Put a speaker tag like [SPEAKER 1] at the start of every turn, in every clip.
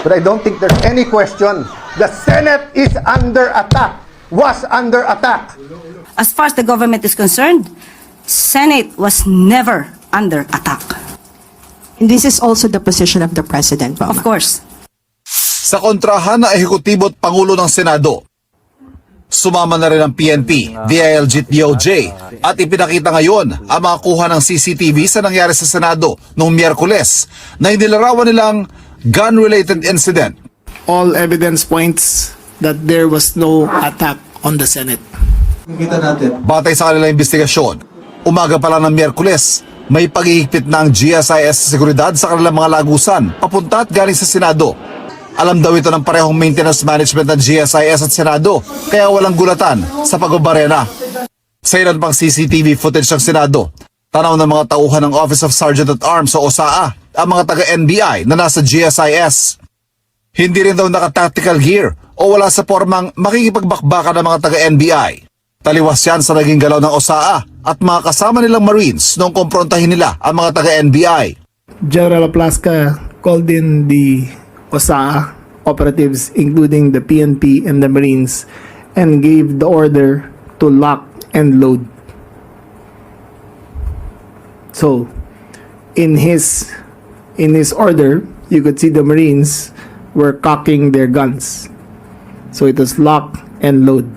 [SPEAKER 1] But I don't think there's any question. The Senate is under attack, was under attack.
[SPEAKER 2] As far as the government is concerned, Senate was never under attack.
[SPEAKER 3] And this is also the position of the President, Ma'am.
[SPEAKER 2] Of course.
[SPEAKER 4] Sa kontrahan ng ehekutibo at Pangulo ng Senado, sumama na rin ang PNP, DILG at DOJ at ipinakita ngayon ang mga kuha ng CCTV sa nangyari sa Senado noong Miyerkules na inilarawan nilang gun-related incident.
[SPEAKER 5] All evidence points that there was no attack on the Senate.
[SPEAKER 4] Batay sa kanilang investigasyon, umaga pa lang ng Miyerkules, may paghihigpit ng GSIS sa seguridad sa kanilang mga lagusan, papunta at galing sa Senado. Alam daw ito ng parehong maintenance management ng GSIS at Senado, kaya walang gulatan sa pagbabarena. Sa ilan pang CCTV footage ng Senado, tanaw ng mga tauhan ng Office of Sergeant at Arms o OSAA, ang mga taga-NBI na nasa GSIS. Hindi rin daw naka-tactical gear o wala sa formang makikipagbakbakan ng mga taga-NBI. Taliwas yan sa naging galaw ng OSAA at mga kasama nilang Marines noong komprontahin nila ang mga taga-NBI.
[SPEAKER 5] General Aplaska called in the OSAA operatives, including the PNP and the Marines, and gave the order to lock and load. So, in his order, you could see the Marines were cocking their guns. So it was lock and load.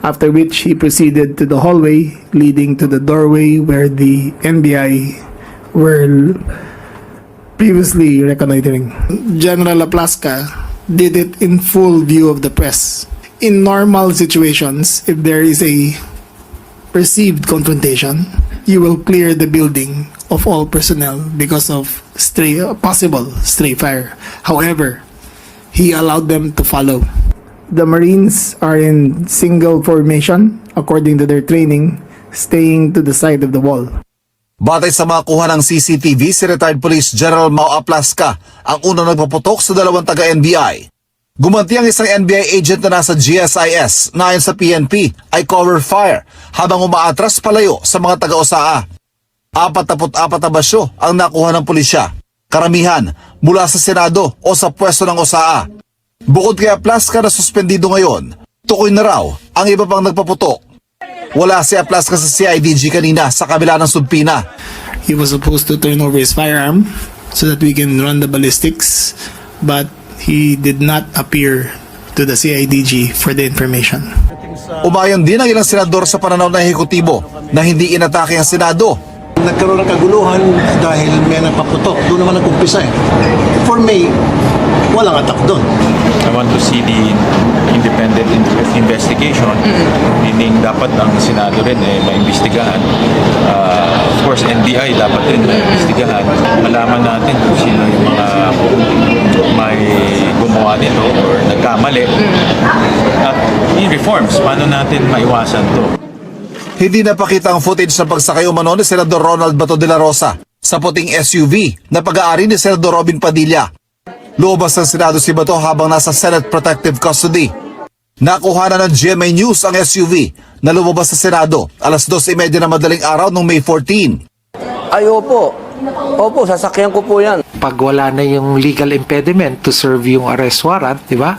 [SPEAKER 5] After which he proceeded to the hallway leading to the doorway where the NBI were previously reconnoitering. General Aplaska did it in full view of the press. In normal situations, if there is a perceived confrontation, you will clear the building of all personnel because of possible stray fire. However, he allowed them to follow. The Marines are in single formation according to their training, staying to the side of the wall.
[SPEAKER 4] Batay sa mga kuha ng CCTV, si retired Police General Mau Aplaska ang unang nagpaputok sa dalawang taga-NBI. Gumanti ang isang NBI agent na nasa GSIS na ayon sa PNP ay cover fire habang umaatras palayo sa mga taga-OSAA. 44 na basyo ang nakuha ng pulisya, karamihan mula sa Senado o sa pwesto ng OSAA. Bukod kay Aplaska na suspendido ngayon, tukoy na raw ang iba pang nagpaputok. Wala si Aplaska sa CIDG kanina sa kabila ng subpina.
[SPEAKER 5] He was supposed to turn over his firearm so that we can run the ballistics, but he did not appear to the CIDG for the information.
[SPEAKER 4] Umayon din ang ilang senador sa pananaw ng ehekutibo na hindi inatake ang Senado.
[SPEAKER 6] Nagkaroon ng kaguluhan dahil may nagpaputok. Doon naman nag-umpisa eh. For me, walang attack doon.
[SPEAKER 7] I want to see the independent investigation. Meaning dapat ang Senado rin maimbestigahan. Of course, NBI dapat rin maimbestigahan. Malaman natin kung sino yung mga may gumawa nito or nagkamali. At yung reforms, paano natin maiwasan to?
[SPEAKER 4] Hindi napakita ang footage ng pagsakay umano ni Senador Ronald Bato de la Rosa sa puting SUV na pag-aari ni Senador Robin Padilla. Lumabas ng Senado si Bato habang nasa Senate Protective Custody. Nakuha na ng GMA News ang SUV na lumabas sa Senado alas 2:30 na madaling araw noong May 14.
[SPEAKER 8] Ay, opo. Opo, sasakyan ko po yan.
[SPEAKER 9] Pag wala na yung legal impediment to serve yung arrest warrant, di ba?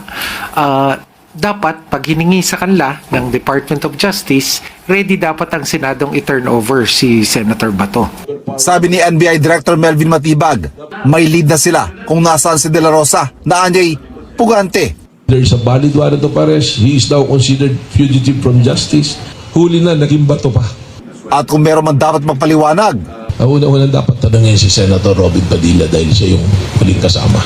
[SPEAKER 9] Dapat, pag hiningi sa kanila ng Department of Justice, ready dapat ang Senadong i-turn over si Senator Bato.
[SPEAKER 4] Sabi ni NBI Director Melvin Matibag, may lead na sila kung nasaan si De La Rosa na anyay pugante.
[SPEAKER 10] There is a valid warrant of arrest. He is now considered fugitive from justice. Huli na, naging Bato pa.
[SPEAKER 4] At kung meron man dapat magpaliwanag,
[SPEAKER 10] Ang una-una dapat tanungin si Senator Robin Padilla dahil siya yung huling kasama.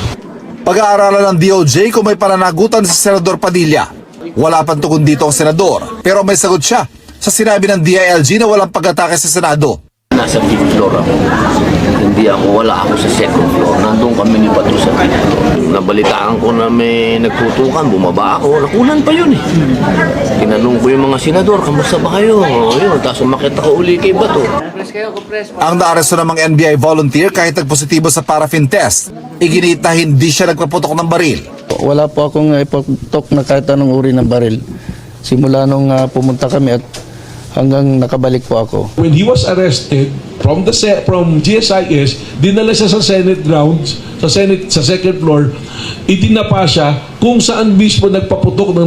[SPEAKER 4] pag-aaralan ng DOJ kung may pananagutan si Senador Padilla. Wala pang tugon dito ang senador, pero may sagot siya sa sinabi ng DILG na walang pag-atake sa Senado.
[SPEAKER 8] Nasa 5th floor ako. Wala ako sa 2nd floor. Nandun kami ni Bato sa 5th floor. Nabalitaan ko na may nagtutukan, bumaba ako. Nakunan pa yun eh. Tinanong ko yung mga senador, kamusta ba kayo? Yun, tapos umakit ako uli kay Bato.
[SPEAKER 4] Ang naaresto namang NBI volunteer kahit nagpositibo sa paraffin test, iginit na hindi siya nagpaputok ng baril.
[SPEAKER 11] Wala po akong ipaputok na kahit anong uri ng baril. Simula nung pumunta kami at hanggang nakabalik po ako.
[SPEAKER 10] When he was arrested from GSIS, dinala siya sa Senate grounds, sa second floor, itinapa siya kung saan mismo nagpaputok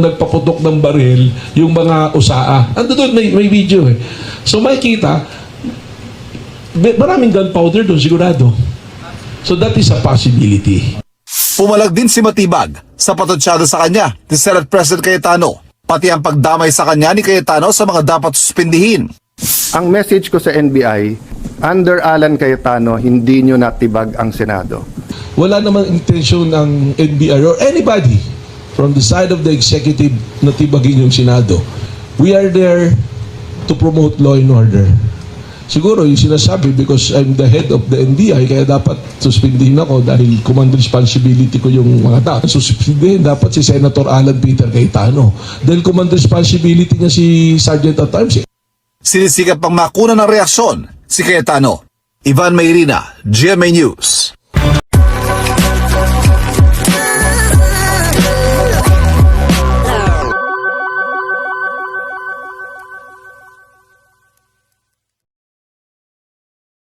[SPEAKER 10] ng baril yung mga usaa. Ando doon, may video eh. So makikita, maraming gunpowder doon sigurado. So that is a possibility.
[SPEAKER 4] Pumalag din si Matibag sa patutsada sa kanya ni Senate President Cayetano, pati ang pagdamay sa kanya ni Cayetano sa mga dapat suspindihin.
[SPEAKER 1] Ang message ko sa NBI, under Alan Cayetano, hindi nyo natibag ang Senado.
[SPEAKER 10] Wala namang intensyon ng NBI or anybody from the side of the executive na tibagin yung Senado. We are there to promote law and order. Siguro yung sinasabi because I'm the head of the NBI kaya dapat suspindihin ako dahil command responsibility ko yung mga tao. Suspindihin dapat si Senator Alan Peter Cayetano dahil command responsibility niya si Sergeant at Arms.
[SPEAKER 4] Sinisikap pang makuna ng reaksyon si Cayetano. Ivan Mayrina, GMA News.